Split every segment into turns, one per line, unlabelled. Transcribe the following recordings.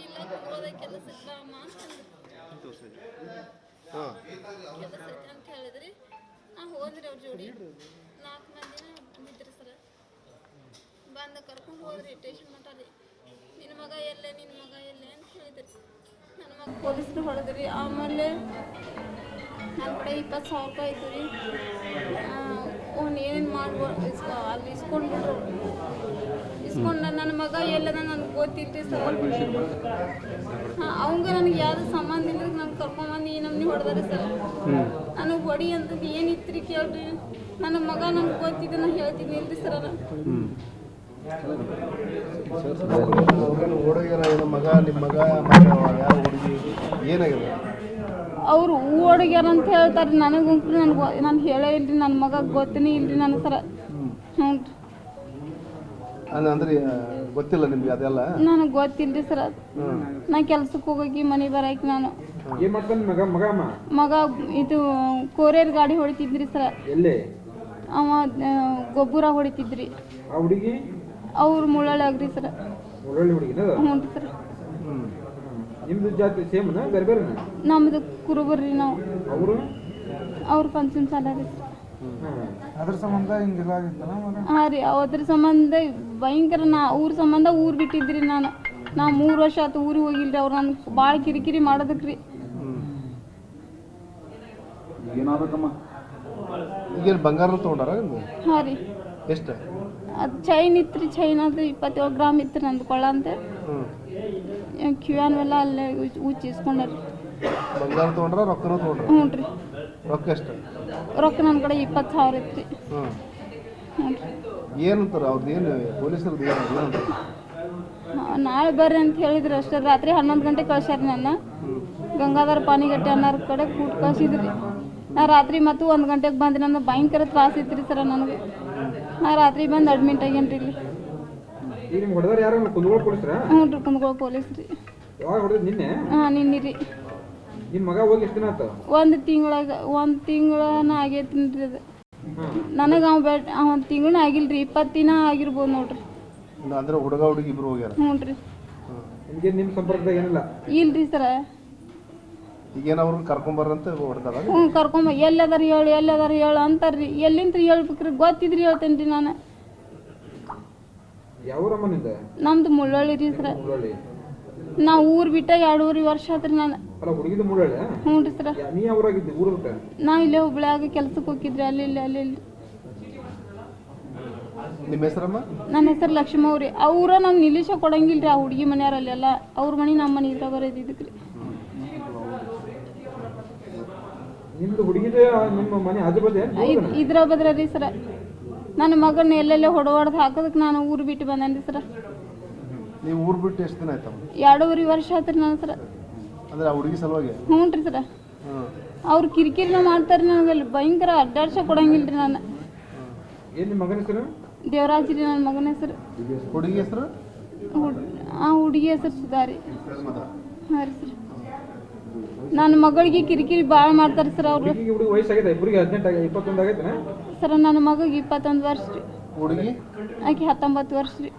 ಇಲ್ಲ ಹೋದ ಕೆಲಸ ಇಲ್ಲ ಅಮ್ಮ ಕೆಲಸ ಐತೆ ಅಂತ ಹೇಳಿದ್ರಿ ನಾ ಹೋದ್ರಿ ಅವ್ರ ಜೋಡಿ 4 ಮಂದಿನ ಬಿದ್ರಿ ಸರ ಬಂದು ಕರ್ಕೊಂಡು ಹೋದ್ರಿ ಸ್ಟೇಷನ್ ಮಟ್ಟ ರೀ ನಿನ್ನ ಮಗ ಎಲ್ಲೇ ಅಂತ ಹೇಳಿದ್ರಿ ನನ್ನ ಮಗ ಪೊಲೀಸರು ಹೊಡೆದ್ರಿ ಆಮೇಲೆ ನನ್ನ ಕಡೆ 20,000 ರೂಪಾಯಿ ಇತ್ತು ರೀ ಅವ್ನು ಏನೇನು ಮಾಡ್ಬೋದು ಅಲ್ಲಿ ಇಸ್ಕೊಂಡ್ಬಿಟ್ರು ಇಸ್ಕೊಂಡು ನನ್ನ ಮಗ ಎಲ್ಲದ ನನಗೆ ಗೊತ್ತಿಲ್ರಿ ಸರ್ ಅವಂಗ ನನಗೆ ಯಾವ್ದು ಸಂಬಂಧ ಇಲ್ಲ ನಂಗೆ ಕರ್ಕೊಂಬಂದು ಈ ನಮ್ನಿ ಹೊಡೆದಾರೆ ಸರ್ ನನಗೆ ಹೊಡಿ ಅಂತದ್ದು ಏನಿತ್ತು ರೀ ಕೇಳ್ರಿ ನನ್ನ ಮಗ ನನಗೆ ಗೊತ್ತಿದ್ದು ನಾನು ಹೇಳ್ತೀನಿ ಇಲ್ರಿ ಸರ್ ನಾನು
ಮಗ ನಿಮ್ಮ ಮಗ ಯಾವ ಹುಡುಗಿ ಏನಾಗಿದೆ
ಅವರು ಹೂ ಹುಡುಗ್ಯಾರ ಅಂತ ಹೇಳ್ತಾರೆ ನನಗೆ ನಾನು ಹೇಳೇ ಇಲ್ರಿ ನನ್ನ ಮಗ ಗೊತ್ತನೇ ಇಲ್ರಿ ನನ್ನ ಸರ ಹ್ಞೂ
ಅಂದ್ರೆ ಗೊತ್ತಿಲ್ಲ ನಿಮ್ಗೆ ಅದೆಲ್ಲ
ನನಗೆ ಗೊತ್ತಿಲ್ರಿ ಸರ್ ಅದು ನಾ ಕೆಲ್ಸಕ್ಕೆ ಹೋಗೋಕೆ ಮನೆ ಬರಕ್ಕೆ ನಾನು ಮಗ ಇದು ಕೊರಿಯರ್ ಗಾಡಿ ಹೊಡಿತಿದ್ರಿ ಸರ್ ಅವ ಗೊಬ್ಬರ ಹೊಡಿತಿದ್ರಿ ಅವ್ರು ಮುಳ್ಳಳ್ಳಿ ಆಗ್ರಿ ಸರ್ ಹ್ಞೂ ಸರ್
ನಿಮ್ದು ಜಾತಿ ಸೇಮ್ ಬೇರೆ ಬೇರೆ
ನಮ್ದು ಕುರುಬರ್ರಿ ನಾವು ಅವ್ರ ಪಂಚಮ ಸಾಲ ರೀ
ಅದ್ರ ಸಂಬಂಧ ಹಿಂಗೆಲ್ಲ
ಹಾಂ ರೀ ಅದ್ರ ಸಂಬಂಧ ಭಯಂಕರ ಊರ ಸಂಬಂಧ ಊರು ಬಿಟ್ಟಿದ್ರಿ ನಾನು 3 ವರ್ಷ ಆಯ್ತು ಊರಿಗೆ ಹೋಗಿಲ್ರಿ ಅವ್ರು ನನ್ಗೆ ಭಾಳ ಕಿರಿಕಿರಿ ಮಾಡೋದಕ್ಕೆ ರೀ
ಏನಾಗಬೇಕಮ್ಮ ಈಗೇನು ಬಂಗಾರ ತೊಗೊಂಡಾರ
ಹಾಂ ರೀ
ಎಷ್ಟು
ಅದು ಚೈನ್ ಇತ್ತು ರೀ ಚೈನ್ ಅದು 27 ಗ್ರಾಮ್ ಇತ್ತು ನಂದು ಕೊಳ್ಳ ಅಂತ ಕ್ಯೂಯಾನ್ವೆಲ್ಲ ಅಲ್ಲೇ ಉಚ್ಚಿಸ್ಕೊಂಡ್ರಿ
ಬಂಗಾರ ತೊಗೊಂಡ್ರ ರೊಕ್ಕನೂ ತೊಗೊಂಡ್ರ
ಹ್ಞೂ ರೀ
ರೊಕ್ಕ ಎಷ್ಟು
ರೊಕ್ಕ ನನ್ನ ಕಡೆ 20,000 ಇತ್ತು ರೀ ಹ್ಞೂ
ರೀ ಏನಂತಾರೆ ಅವ್ರದ್ದು ಏನು ಪೊಲೀಸರದ್ದು ಏನು
ನಾಳೆ ಬರ್ರಿ ಅಂತ ಹೇಳಿದ್ರು ಅಷ್ಟೇ ರಾತ್ರಿ 11 ಗಂಟೆ ಕಳ್ಸ್ಯಾರ ನನ್ನ ಗಂಗಾಧರ ಪಾನಿಗಟ್ಟೆ ಅನ್ನೋರ ಕಡೆ ಕೂಟ್ ಕಳ್ಸಿದ್ರಿ ನಾ ರಾತ್ರಿ ಮತ್ತು 1 ಗಂಟೆಗೆ ಬಂದು ನನ್ನ ಭಯಂಕರ ತ್ರಾಸ ಇತ್ತು ರೀ ಸರ ನನಗೆ ನಾ ರಾತ್ರಿ ಬಂದು ಅಡ್ಮಿಟ್ ಆಗೇನ್ರಿ ಇಲ್ಲಿ ಹ್ಞೂ ರೀ ಕುಂದಗೋಳ ಪೊಲೀಸ್ ರೀ ಹಾಂ ನಿನ್ನೆ ರೀ ಒಂದು ತಿಂಗಳನ ಆಗೈತಿ ರೀ ಅದು ನನಗೆ ಒಂದು ತಿಂಗಳನ್ನ ಆಗಿಲ್ಲ ರೀ 20 ದಿನ ಆಗಿರ್ಬೋದು ನೋಡ್ರಿ
ಅಂದ್ರೆ ಹುಡುಗ ಹುಡುಗಿ ಇಬ್ರು ಹೋಗ್ಯಾರ
ಹ್ಞೂ ರೀ
ನಿಮ್ಮ ಸಂಪರ್ಕದಾಗ ಏನಿಲ್ಲ
ಇಲ್ರಿ ಸರ
ಈಗೇನು ಅವ್ರನ್ನ ಕರ್ಕೊಂಬರ್ರಂತ ಹೊಡ್ದಾರ
ಹ್ಞೂ ಎಲ್ಲದಾರ ಹೇಳು ಅಂತಾರ್ರಿ ಎಲ್ಲಿಂದ ಹೇಳ್ಬೇಕ್ರಿ ಗೊತ್ತಿದ್ರಿ ಹೇಳ್ತೇನೆ ರೀ ನಾನು ನಮ್ದು ಮುಳ್ಳಳ್ಳಿ ರೀ ಸರ ನಾವು ಊರು ಬಿಟ್ಟ 2.5 ವರ್ಷ ಆತ್ರಿ ನಾನು ಹ್ಞೂ ರೀ ಸರ ನಾ ಇಲ್ಲೇ ಹುಬ್ಳ್ಯಾಗ ಕೆಲ್ಸಕ್ಕೆ ಹೋಗಿದ್ರಿ ಅಲ್ಲಿ
ನಿಮ್ಮ ಹೆಸರಮ್ಮ
ನನ್ನ ಹೆಸರು ಲಕ್ಷ್ಮವ್ರಿ ಅವ್ರ ನಮ್ಗೆ ನಿಲ್ಲಿಸ ಕೊಡಂಗಿಲ್ರಿ ಆ ಹುಡುಗಿ ಮನೆಯವರಲ್ಲೆಲ್ಲ ಅವ್ರ ಮನೆ ನಮ್ಮ ಮನೆ ಇದ್ರಾಗ ಬರೋದಿದ್ದಕ್ಕೆ ರೀ ಇದ್ರ ಬದ್ರ ರೀ ಸರ ನನ್ನ ಮಗನ ಎಲ್ಲೆಲ್ಲೇ ಹೊಡೆದು ಹಾಕೋದಕ್ಕೆ ನಾನು ಊರು ಬಿಟ್ಟು ಬಂದೇನ್ರಿ ಸರ
ನೀವು ಊರು ಬಿಟ್ಟು ಎಷ್ಟು ದಿನ ಆಯ್ತಮ್ಮ
2.5 ವರ್ಷ ಆತ್ರಿ ನಾನು ಸರ
ಅಂದ್ರೆ ಆ ಹುಡುಗಿ ಸಲುವಾಗಿ
ಹ್ಞೂ ರೀ ಸರ ಅವ್ರು ಕಿರಿಕಿರಿನ ಮಾಡ್ತಾರೆ ನನಗೆ ಭಯಂಕರ ಅಡ್ಡಾಡ್ಸ ಕೊಡಂಗಿಲ್ರಿ ನಾನು ದೇವರಾಜ್ ರೀ ನನ್ನ ಮಗನ ಹೆಸರು
ಹುಡುಗಿ ಹೆಸರು
ಆ ಹುಡುಗಿ ಹೆಸರು ಸುಧಾರಿ ಹಾಂ ರೀ ಸರ್ ನನ್ನ ಮಗಳಿಗೆ ಕಿರಿಕಿರಿ ಭಾಳ ಮಾಡ್ತಾರೆ ಸರ್ ಅವರು ಸರ್ ನನ್ನ ಮಗಳಿಗೆ 21 ವರ್ಷ ರೀ
ಹುಡುಗಿ
ಆಕೆ 19 ವರ್ಷ ರೀ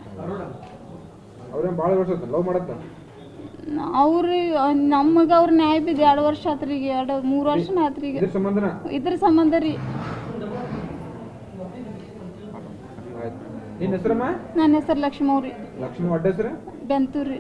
ಅವ್ರಿ ನಮಗೆ ಅವ್ರ ನ್ಯಾಯ ಬಿದ್ದು 2 ವರ್ಷ ಆತ್ರಿ ಈಗ 3 ವರ್ಷನ ಆತ್ರಿ ಈಗ ಇದ್ರ ಸಂಬಂಧ ರೀ ನನ್ನ ಹೆಸರು ಲಕ್ಷ್ಮವ್ರಿ ಬೆಂತೂರ್ ರೀ